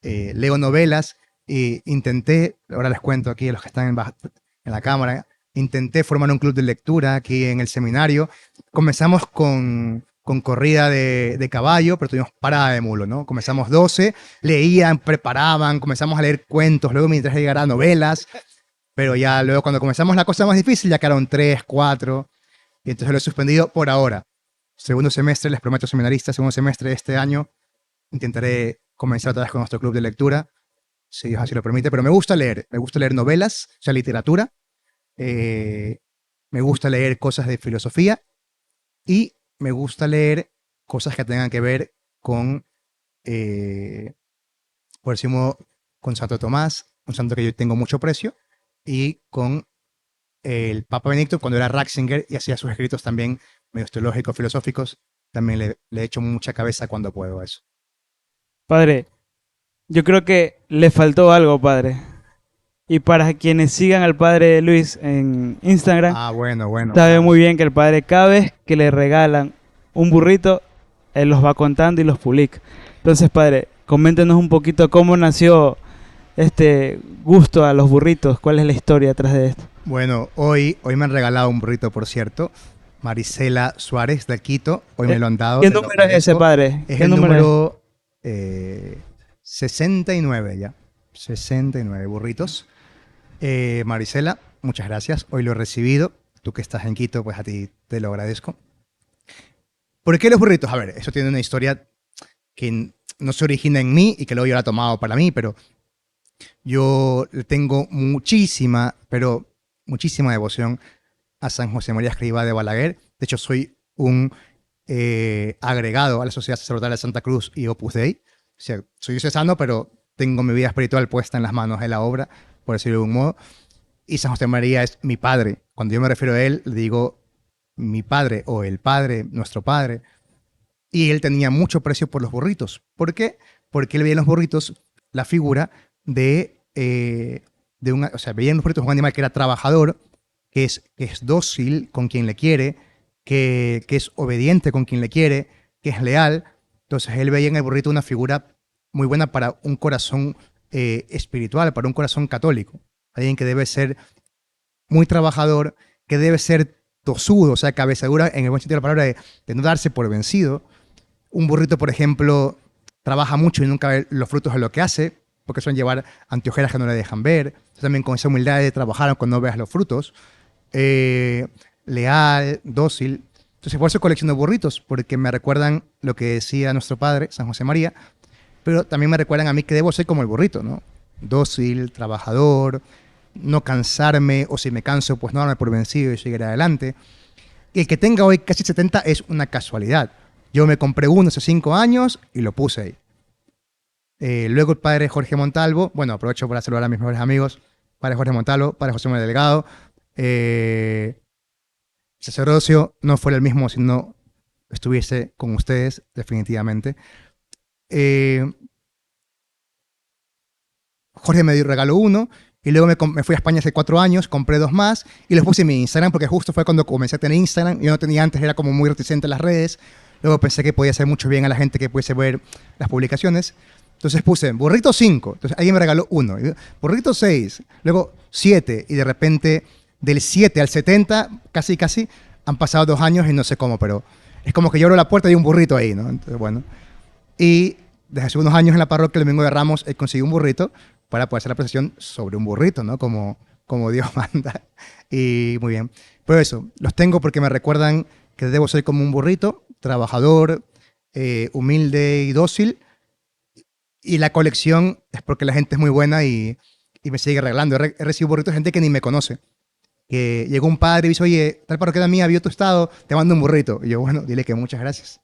Leo novelas e intenté, ahora les cuento aquí a los que están en la cámara, intenté formar un club de lectura aquí en el seminario. Comenzamos con corrida de caballo, pero tuvimos parada de mulo, ¿no? Comenzamos 12, leían, preparaban, comenzamos a leer cuentos, luego mientras llegara novelas, pero ya luego cuando comenzamos la cosa más difícil ya quedaron 3, 4, y entonces lo he suspendido por ahora. Segundo semestre, les prometo seminaristas, segundo semestre de este año, intentaré comenzar otra vez con nuestro club de lectura, si Dios así lo permite, pero me gusta leer novelas, o sea, literatura, me gusta leer cosas de filosofía y me gusta leer cosas que tengan que ver con por decirlo, con Santo Tomás, un santo que yo tengo mucho precio, y con el Papa Benedicto cuando era Ratzinger y hacía sus escritos también medio teológicos, filosóficos. También le echo mucha cabeza cuando puedo a eso. Padre, yo creo que le faltó algo, padre. Y para quienes sigan al padre Luis en Instagram, Bueno, sabe claro. muy bien que el padre cada vez que le regalan un burrito, él los va contando y los publica. Entonces, padre, coméntenos un poquito cómo nació este gusto a los burritos, cuál es la historia detrás de esto. Bueno, hoy me han regalado un burrito, por cierto. Marisela Suárez de Quito. Hoy me lo han dado. ¿Qué te lo número es ese, agradezco. padre? Es ¿Qué el número es? número 69 ya. 69 burritos. Marisela, muchas gracias. Hoy lo he recibido. Tú que estás en Quito, pues a ti te lo agradezco. ¿Por qué los burritos? A ver, eso tiene una historia que no se origina en mí y que luego yo la he tomado para mí, pero yo le tengo muchísima, pero muchísima devoción a San José María Escrivá de Balaguer. De hecho, soy un agregado a la Sociedad Sacerdotal de Santa Cruz y Opus Dei. O sea, soy diocesano, pero tengo mi vida espiritual puesta en las manos de la obra, por decirlo de algún modo. Y San José María es mi padre. Cuando yo me refiero a él, le digo mi padre o el padre, nuestro padre. Y él tenía mucho precio por los burritos. ¿Por qué? Porque él veía en los burritos la figura o sea, veía en los burritos un animal que era trabajador, que es dócil con quien le quiere, que es obediente con quien le quiere, que es leal. Entonces él veía en el burrito una figura muy buena para un corazón espiritual, para un corazón católico. Alguien que debe ser muy trabajador, que debe ser tosudo, o sea, cabezadura en el buen sentido de la palabra, de no darse por vencido. Un burrito, por ejemplo, trabaja mucho y nunca ve los frutos de lo que hace, porque suelen llevar anteojeras que no le dejan ver. Entonces, también con esa humildad de trabajar aunque no veas los frutos. Leal, dócil. Entonces, por eso colecciono burritos, porque me recuerdan lo que decía nuestro padre, San José María, pero también me recuerdan a mí que debo ser como el burrito, ¿no? Dócil, trabajador, no cansarme, o si me canso, pues no darme por vencido y seguir adelante. Y el que tenga hoy casi 70 es una casualidad. Yo me compré uno hace 5 años y lo puse ahí. Luego el padre Jorge Montalvo, bueno, aprovecho para saludar a mis mejores amigos, padre Jorge Montalvo, padre José Manuel Delgado. Sacerdocio no fuera el mismo si no estuviese con ustedes, definitivamente. Jorge me regaló uno y luego me fui a España hace 4 años, compré 2 más y los puse en mi Instagram porque justo fue cuando comencé a tener Instagram. Yo no tenía antes, era como muy reticente a las redes. Luego pensé que podía hacer mucho bien a la gente que pudiese ver las publicaciones. Entonces puse burrito 5. Entonces alguien me regaló uno. Burrito 6. Luego 7. Y de repente del 7 al 70, casi han pasado 2 años y no sé cómo, pero es como que yo abro la puerta y hay un burrito ahí, ¿no? Entonces, bueno. Y desde hace unos años en la parroquia, el Domingo de Ramos, he conseguido un burrito para poder hacer la procesión sobre un burrito, ¿no? Como Dios manda. Y muy bien. Pero eso, los tengo porque me recuerdan que debo ser como un burrito, trabajador, humilde y dócil. Y la colección es porque la gente es muy buena y me sigue regalando. He recibido burritos de gente que ni me conoce. Que llegó un padre y dice, oye, tal parroquia mía vio tu estado, te mando un burrito. Y yo, bueno, dile que muchas gracias.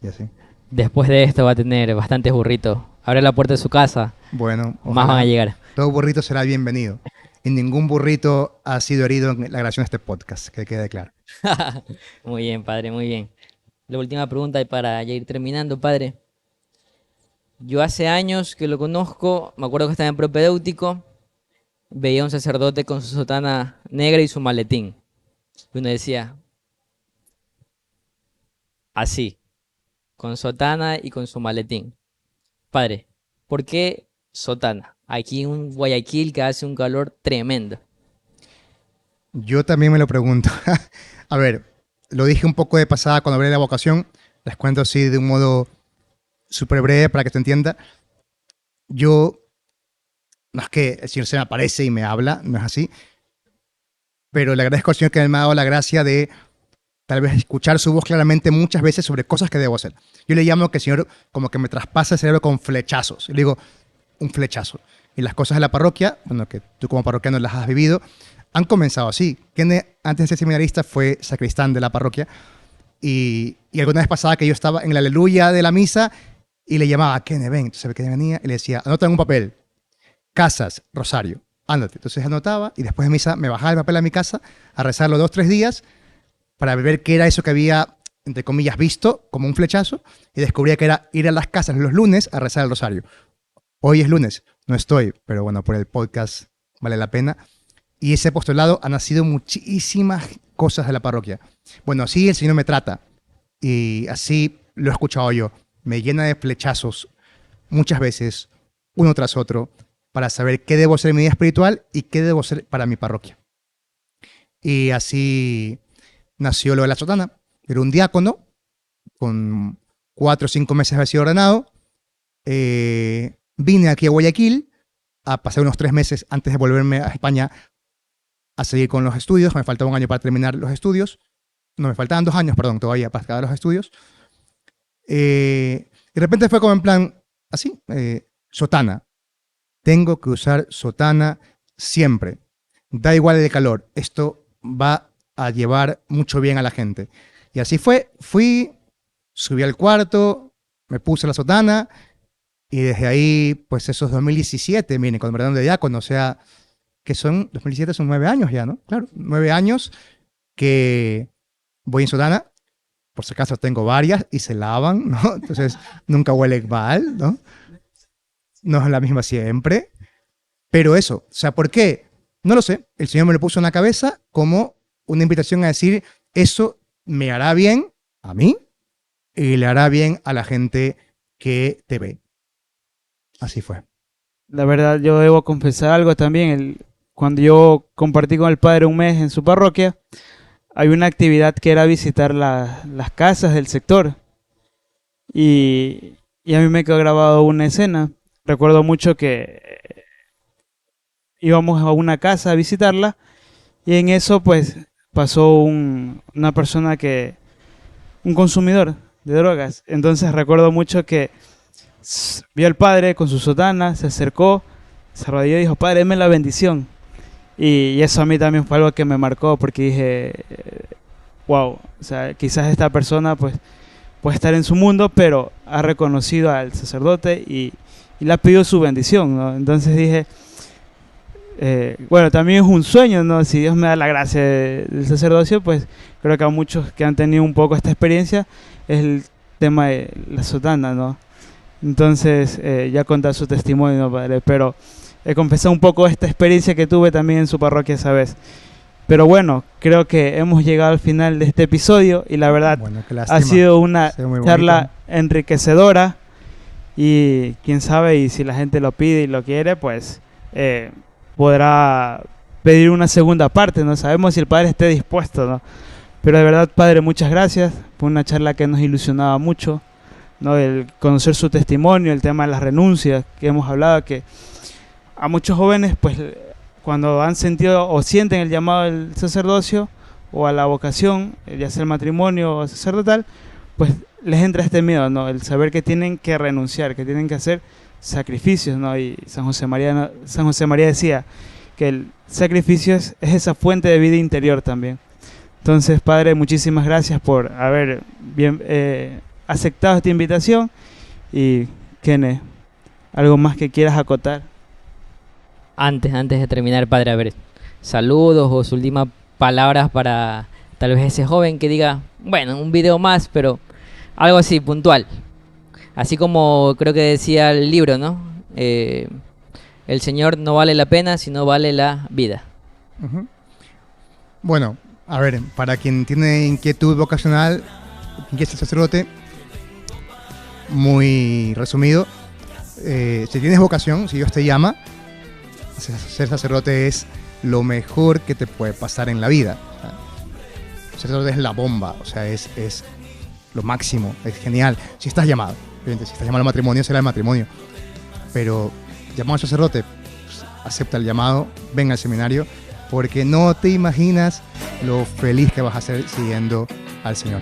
Y así. Después de esto va a tener bastantes burritos. Abre la puerta de su casa, Bueno, más van a llegar. Todo burrito será bienvenido. Y ningún burrito ha sido herido en la grabación de este podcast, que quede claro. Muy bien, padre, muy bien. La última pregunta y para ya ir terminando, padre. Yo hace años que lo conozco, me acuerdo que estaba en propedéutico, veía a un sacerdote con su sotana negra y su maletín. Y uno decía, así, con sotana y con su maletín. Padre, ¿por qué sotana? Aquí en un Guayaquil que hace un calor tremendo. Yo también me lo pregunto. A ver, lo dije un poco de pasada cuando hablé de la vocación. Les cuento así de un modo súper breve para que se entienda. Yo, no es que el Señor se me aparece y me habla, no es así. Pero le agradezco al Señor que me ha dado la gracia de tal vez escuchar su voz claramente muchas veces sobre cosas que debo hacer. Yo le llamo que el Señor como que me traspasa el cerebro con flechazos. Y le digo, un flechazo. Y las cosas de la parroquia, bueno, que tú como parroquiano las has vivido, han comenzado así. Kene, antes de ser seminarista, fue sacristán de la parroquia. Y alguna vez pasaba que yo estaba en la aleluya de la misa y le llamaba, Kene, ven. Entonces Kene venía y le decía, anota en un papel, Casas, Rosario, ándate. Entonces anotaba y después de misa me bajaba el papel a mi casa a rezarlo 2-3 días para ver qué era eso que había, entre comillas, visto como un flechazo, y descubría que era ir a las casas los lunes a rezar el rosario. Hoy es lunes, no estoy, pero bueno, por el podcast vale la pena. Y ese apostolado ha nacido muchísimas cosas de la parroquia. Bueno, así el Señor me trata, y así lo he escuchado yo. Me llena de flechazos muchas veces, uno tras otro, para saber qué debo ser en mi vida espiritual y qué debo ser para mi parroquia. Y así nació lo de la sotana. Era un diácono, con 4 o 5 meses de haber sido ordenado. Vine aquí a Guayaquil a pasar unos 3 meses antes de volverme a España a seguir con los estudios. Me faltaba un año para terminar los estudios. No, me faltaban 2 años, perdón, todavía para acabar los estudios. Y de repente fue como en plan, así, sotana. Tengo que usar sotana siempre. Da igual el calor. Esto va a llevar mucho bien a la gente. Y así fue. Subí al cuarto, me puse la sotana y desde ahí, pues esos 2017, miren, con el perdón de diácono, o sea, que son, 2017 son 9 años ya, ¿no? Claro, 9 años que voy en sotana. Por si acaso tengo varias y se lavan, ¿no? Entonces nunca huele mal, ¿no? No es la misma siempre. Pero eso, o sea, ¿por qué? No lo sé. El Señor me lo puso en la cabeza como una invitación a decir, eso me hará bien a mí y le hará bien a la gente que te ve. Así fue. La verdad, yo debo confesar algo también. Cuando yo compartí con el padre un mes en su parroquia, hay una actividad que era visitar las casas del sector. Y a mí me quedó grabado una escena. Recuerdo mucho que íbamos a una casa a visitarla y en eso pues pasó una persona un consumidor de drogas. Entonces recuerdo mucho que vio al padre con su sotana, se acercó, se arrodilló y dijo, padre, deme la bendición. Y eso a mí también fue algo que me marcó porque dije, wow, o sea, quizás esta persona pues puede estar en su mundo, pero ha reconocido al sacerdote y le ha pedido su bendición, ¿no? Entonces dije, bueno, también es un sueño, ¿no? Si Dios me da la gracia del sacerdocio, pues creo que a muchos que han tenido un poco esta experiencia es el tema de la sotana, ¿no? Entonces, ya contar su testimonio, ¿no, padre? Pero he confesado un poco esta experiencia que tuve también en su parroquia esa vez. Pero bueno, creo que hemos llegado al final de este episodio y la verdad Bueno, ha sido una charla enriquecedora y quién sabe, y si la gente lo pide y lo quiere, pues podrá pedir una segunda parte, no sabemos si el padre esté dispuesto, ¿no? Pero de verdad, padre, muchas gracias por una charla que nos ilusionaba mucho, ¿no? El conocer su testimonio, el tema de las renuncias que hemos hablado, que a muchos jóvenes pues cuando han sentido o sienten el llamado del sacerdocio o a la vocación, ya sea el matrimonio o sacerdotal, pues les entra este miedo, ¿no? El saber que tienen que renunciar, que tienen que hacer sacrificios, ¿no? Y San José María decía que el sacrificio es esa fuente de vida interior también. Entonces, padre, muchísimas gracias por haber aceptado esta invitación. Y, Kene, ¿algo más que quieras acotar? Antes de terminar, padre, a ver, saludos o sus últimas palabras para tal vez ese joven que diga, bueno, un video más, pero algo así, puntual. Así como creo que decía el libro, ¿no? El Señor no vale la pena, sino vale la vida. Uh-huh. Bueno, a ver, para quien tiene inquietud vocacional, quien quiere ser sacerdote, muy resumido, si tienes vocación, si Dios te llama, ser sacerdote es lo mejor que te puede pasar en la vida. Ser sacerdote es la bomba, o sea, es lo máximo, es genial. Si estás llamado, obviamente, si estás llamado al matrimonio, será el matrimonio. Pero llamado al sacerdote, pues, acepta el llamado, ven al seminario, porque no te imaginas lo feliz que vas a ser siguiendo al Señor.